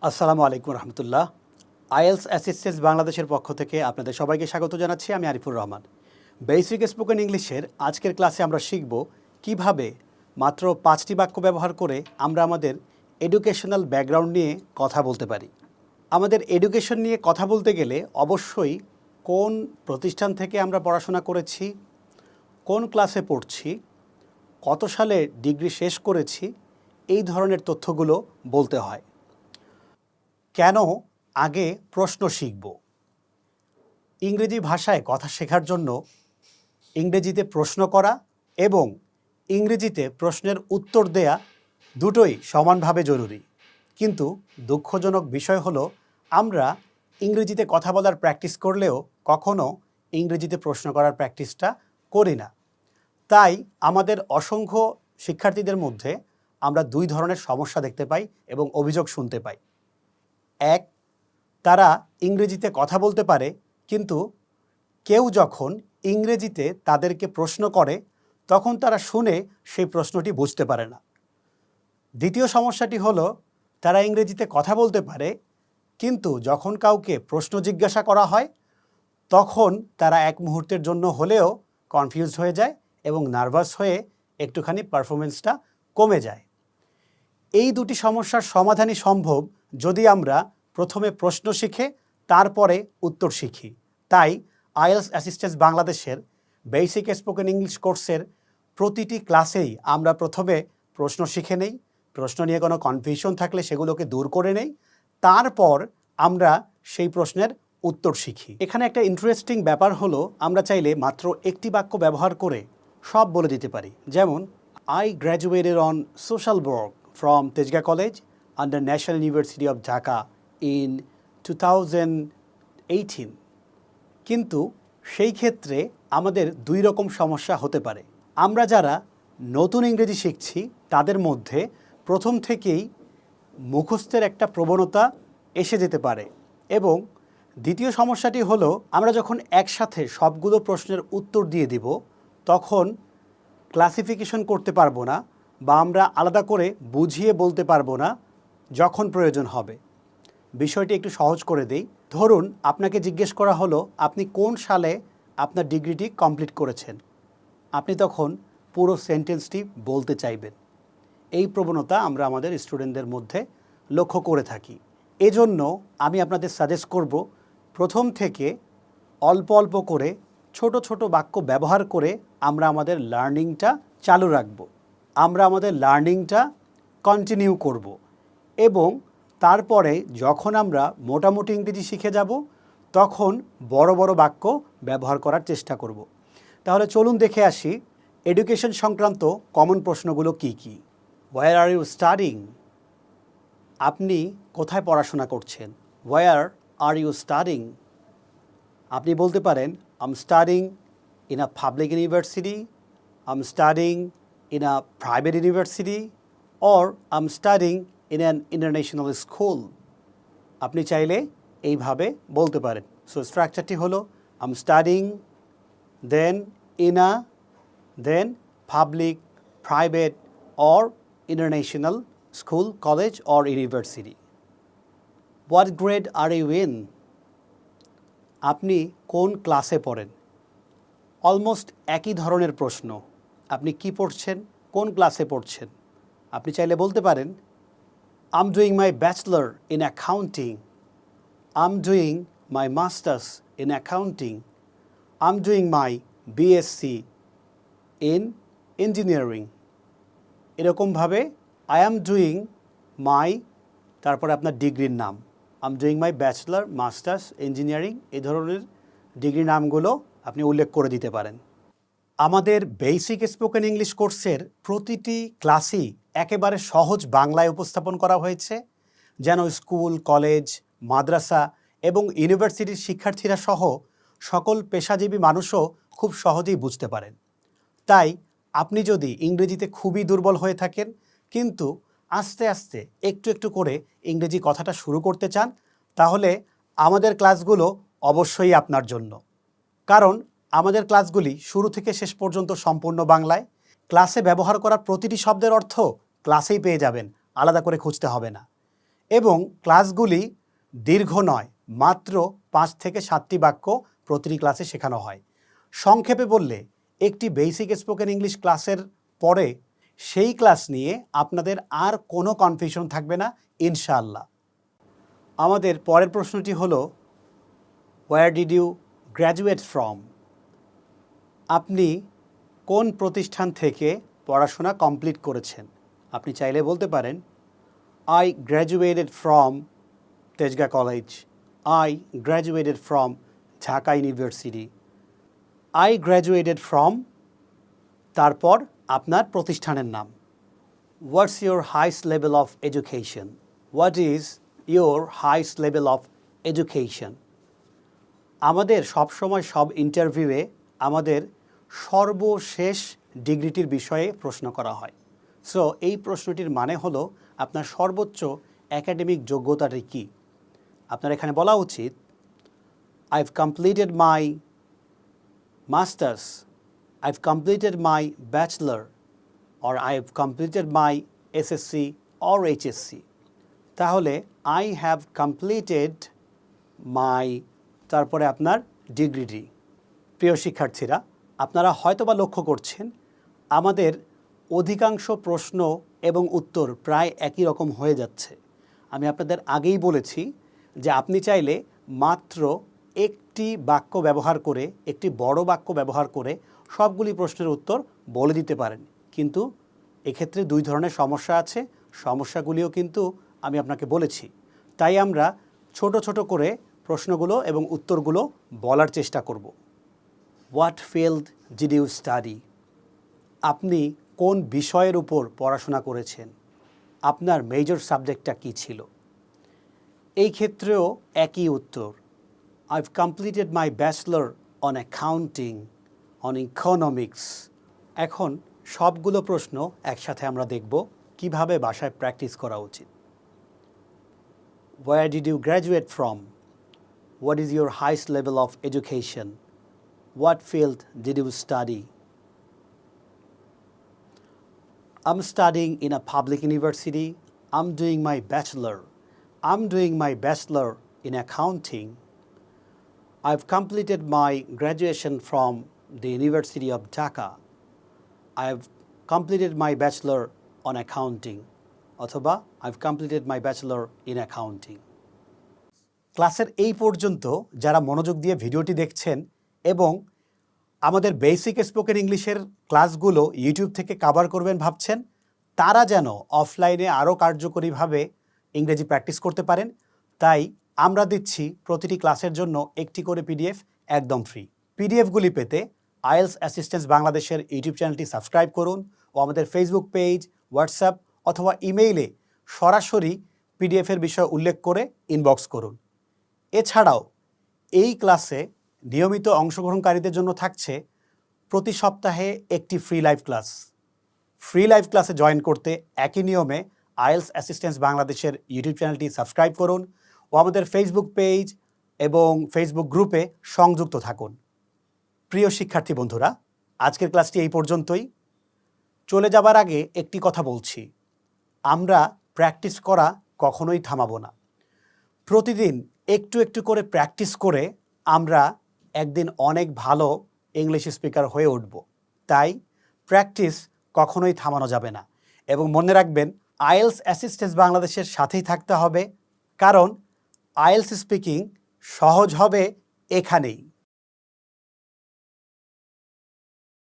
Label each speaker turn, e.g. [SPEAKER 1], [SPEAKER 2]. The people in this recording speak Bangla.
[SPEAKER 1] আসসালামু আলাইকুম রহমতুল্লাহ। আইএলস অ্যাসিস্ট্যান্স বাংলাদেশের পক্ষ থেকে আপনাদের সবাইকে স্বাগত জানাচ্ছি। আমি আরিফুর রহমান। বেসিক স্পোকেন ইংলিশের আজকের ক্লাসে আমরা শিখব কিভাবে মাত্র 5টি বাক্য ব্যবহার করে আমরা আমাদের এডুকেশনাল ব্যাকগ্রাউন্ড নিয়ে কথা বলতে পারি। আমাদের এডুকেশন নিয়ে কথা বলতে গেলে অবশ্যই কোন প্রতিষ্ঠান থেকে আমরা পড়াশোনা করেছি, কোন ক্লাসে পড়ছি, কত সালে ডিগ্রি শেষ করেছি, এই ধরনের তথ্যগুলো বলতে হয়। কেন আগে প্রশ্ন শিখব? ইংরেজি ভাষায় কথা শেখার জন্য ইংরেজিতে প্রশ্ন করা এবং ইংরেজিতে প্রশ্নের উত্তর দেয়া দুটোই সমানভাবে জরুরি। কিন্তু দুঃখজনক বিষয় হলো আমরা ইংরেজিতে কথা বলার প্র্যাকটিস করলেও কখনো ইংরেজিতে প্রশ্ন করার প্র্যাকটিসটা করি না। তাই আমাদের অসংখ্য শিক্ষার্থীদের মধ্যে আমরা দুই ধরনের সমস্যা দেখতে পাই এবং অভিযোগ শুনতে পাই। এক, তারা ইংরেজিতে কথা বলতে পারে, কিন্তু কেউ যখন ইংরেজিতে তাদেরকে প্রশ্ন করে তখন তারা শুনে সেই প্রশ্নটি বুঝতে পারে না। দ্বিতীয় সমস্যাটি হলো তারা ইংরেজিতে কথা বলতে পারে, কিন্তু যখন কাউকে প্রশ্ন জিজ্ঞাসা করা হয় তখন তারা এক মুহূর্তের জন্য হলেও কনফিউজড হয়ে যায় এবং নার্ভাস হয়ে একটুখানি পারফরমেন্সটা কমে যায়। এই দুটি সমস্যার সমাধানই সম্ভব যদি আমরা প্রথমে প্রশ্ন শিখে তারপরে উত্তর শিখি। তাই আইএলস অ্যাসিস্ট্যান্স বাংলাদেশের বেসিক স্পোকেন ইংলিশ কোর্সের প্রতিটি ক্লাসেই আমরা প্রথমে প্রশ্ন শিখে নেই, প্রশ্ন নিয়ে কোনো কনফিউশন থাকলে সেগুলোকে দূর করে নেই, তারপর আমরা সেই প্রশ্নের উত্তর শিখি। এখানে একটা ইন্টারেস্টিং ব্যাপার হলো আমরা চাইলে মাত্র একটি বাক্য ব্যবহার করে সব বলে দিতে পারি। যেমন, I graduated on social work from Tejga College under National University of Dhaka in 2018। কিন্তু সেই ক্ষেত্রে আমাদের দুই রকম সমস্যা হতে পারে। আমরা যারা নতুন ইংরেজি শিখছি তাদের মধ্যে প্রথম থেকেই মুখস্থের একটা প্রবণতা এসে যেতে পারে, এবং দ্বিতীয় সমস্যাটি হলো আমরা যখন একসাথে সবগুলো প্রশ্নের উত্তর দিয়ে দিব তখন ক্লাসিফিকেশন করতে পারবো না, বা আমরা আলাদা করে বুঝিয়ে বলতে পারবো না যখন প্রয়োজন হবে। বিষয়টি একটু সহজ করে দেই। ধরুন আপনাকে জিজ্ঞেস করা হলো আপনি কোন সালে আপনার ডিগ্রিটি কমপ্লিট করেছেন। আপনি তখন পুরো সেন্টেন্সটি বলতে চাইবেন। এই প্রবণতা আমরা আমাদের স্টুডেন্টদের মধ্যে লক্ষ্য করে থাকি। এজন্য আমি আপনাদের সাজেস্ট করব প্রথম থেকে অল্প অল্প করে ছোট ছোট বাক্য ব্যবহার করে আমরা আমাদের লার্নিংটা চালু রাখব, আমরা আমাদের লার্নিংটা কন্টিনিউ করব, এবং তারপরে যখন আমরা মোটামুটি ইংরেজি শিখে যাব তখন বড় বড় বাক্য ব্যবহার করার চেষ্টা করব। তাহলে চলুন দেখে আসি এডুকেশন সংক্রান্ত কমন প্রশ্নগুলো কি কি। হোয়ার আর ইউ স্টাডিং? আপনি কোথায় পড়াশোনা করছেন? হোয়ার আর ইউ স্টাডিং? আপনি বলতে পারেন I'm studying in a public university, I'm studying in a private university, or I'm studying in an international school. আপনি চাইলে এইভাবে বলতে পারেন। সো স্ট্রাকচারটি হলো I'm studying, then in a, then public, private or international school, college or university. What grade are you in? আপনি কোন ক্লাসে পড়েন? অলমোস্ট একই ধরনের প্রশ্ন। আপনি কি পড়ছেন, কোন ক্লাসে পড়ছেন? আপনি চাইলে বলতে পারেন I'm doing my bachelor in accounting, I'm doing my masters in accounting, I'm doing my BSc in engineering। এরকমভাবে I am doing my, তারপরে আপনার ডিগ্রির নাম, I'm doing my bachelor, masters, engineering, এই ধরনের ডিগ্রি নামগুলো আপনি উল্লেখ করে দিতে পারেন। আমাদের বেসিক স্পোকেন ইংলিশ কোর্সের প্রতিটি ক্লাসই একেবারে সহজ বাংলায় উপস্থাপন করা হয়েছে, যেন স্কুল, কলেজ, মাদ্রাসা এবং ইউনিভার্সিটির শিক্ষার্থীরা সহ সকল পেশাজীবী মানুষও খুব সহজেই বুঝতে পারেন। তাই আপনি যদি ইংরেজিতে খুবই দুর্বল হয়ে থাকেন, কিন্তু আস্তে আস্তে একটু একটু করে ইংরেজি কথাটা শুরু করতে চান, তাহলে আমাদের ক্লাসগুলো অবশ্যই আপনার জন্য। কারণ আমাদের ক্লাসগুলি শুরু থেকে শেষ পর্যন্ত সম্পূর্ণ বাংলায়। ক্লাসে ব্যবহার করা প্রতিটি শব্দের অর্থ ক্লাসেই পেয়ে যাবেন, আলাদা করে খুঁজতে হবে না। এবং ক্লাসগুলি দীর্ঘ নয়, মাত্র 5 থেকে 7টি বাক্য প্রতিটি ক্লাসে শেখানো হয়। সংক্ষেপে বললে একটি বেসিক স্পোকেন ইংলিশ ক্লাসের পরে সেই ক্লাস নিয়ে আপনাদের আর কোনো কনফিউশন থাকবে না ইনশাআল্লাহ। আমাদের পরের প্রশ্নটি হলো, where did you graduate from? আপনি কোন প্রতিষ্ঠান থেকে পড়াশোনা কমপ্লিট করেছেন? আপনি চাইলে বলতে পারেন, I graduated from Tejga College. I graduated from Dhaka University. I graduated from, তারপর আপনার প্রতিষ্ঠানের নাম। What's your highest level of education? What is your highest level of education? আমাদের সবসময় সব ইন্টারভিউয়ে আমাদের সর্বশেষ ডিগ্রিটির বিষয়ে প্রশ্ন করা হয়। সো এই প্রশ্নটির মানে হলো আপনার সর্বোচ্চ একাডেমিক যোগ্যতাটি কী। আপনার এখানে বলা উচিত, I've completed my master's, I've completed my bachelor, or I've completed my SSC or HSC. তাহলে I have completed my, তারপরে আপনার ডিগ্রিটি। প্রিয় শিক্ষার্থীরা, আপনারা হয়তোবা লক্ষ্য করছেন আমাদের অধিকাংশ প্রশ্ন এবং উত্তর প্রায় একই রকম হয়ে যাচ্ছে। আমি আপনাদের আগেই বলেছি যে আপনি চাইলে মাত্র একটি বাক্য ব্যবহার করে, একটি বড় বাক্য ব্যবহার করে সবগুলি প্রশ্নের উত্তর বলে দিতে পারেন, কিন্তু এক্ষেত্রে 2 ধরনের সমস্যা আছে। সমস্যাগুলিও কিন্তু আমি আপনাকে বলেছি। তাই আমরা ছোট ছোট করে প্রশ্নগুলো এবং উত্তরগুলো বলার চেষ্টা করব। What field did you study? আপনি কোন বিষয়ের উপর পড়াশোনা করেছেন? আপনার মেজর সাবজেক্টটা কী ছিল? এই ক্ষেত্রেও একই উত্তর, I've completed my bachelor on accounting, on economics. এখন সবগুলো প্রশ্ন একসাথে আমরা দেখব কিভাবে বাসায় প্র্যাকটিস করা উচিত। Where did you graduate from? What is your highest level of education? What field did you study? I'm studying in a public university. I'm doing my bachelor. I'm doing my bachelor in accounting. I've completed my graduation from the University of Dhaka. I've completed my bachelor on accounting. অথবা I've completed my bachelor in accounting. ক্লাসের এই পর্যন্ত যারা মনোযোগ দিয়ে ভিডিওটি দেখছেন এবং আমাদের বেসিক স্পোকেন ইংলিশের ক্লাসগুলো ইউটিউব থেকে কভার করবেন ভাবছেন, তারা যেন অফলাইনে আরও কার্যকরীভাবে ইংরেজি প্র্যাকটিস করতে পারেন, তাই আমরা দিচ্ছি প্রতিটি ক্লাসের জন্য একটি করে পিডিএফ একদম ফ্রি। পিডিএফগুলি পেতে আইএলস অ্যাসিস্ট্যান্স বাংলাদেশের ইউটিউব চ্যানেলটি সাবস্ক্রাইব করুন ও আমাদের ফেসবুক পেজ, হোয়াটসঅ্যাপ অথবা ইমেইলে সরাসরি পিডিএফের বিষয় উল্লেখ করে ইনবক্স করুন। এছাড়াও এই ক্লাসে নিয়মিত অংশগ্রহণকারীদের জন্য থাকছে প্রতি সপ্তাহে একটি free live class. Free live ক্লাসে জয়েন করতে একই নিয়মে আইএলস অ্যাসিস্ট্যান্স বাংলাদেশের ইউটিউব চ্যানেলটি সাবস্ক্রাইব করুন ও আমাদের ফেসবুক পেজ এবং ফেসবুক গ্রুপে সংযুক্ত থাকুন। প্রিয় শিক্ষার্থী বন্ধুরা, আজকের ক্লাসটি এই পর্যন্তই। চলে যাবার আগে একটি কথা বলছি, আমরা প্র্যাকটিস করা কখনোই থামাবো না। প্রতিদিন একটু একটু করে প্র্যাকটিস করে আমরা একদিন অনেক ভালো ইংলিশ স্পিকার হয়ে উঠব। তাই প্র্যাকটিস কখনোই থামানো যাবে না। এবং মনে রাখবেন, আইএলস অ্যাসিস্ট্যান্স বাংলাদেশের সাথেই থাকতে হবে, কারণ আইএলস স্পিকিং সহজ হবে এখানেই।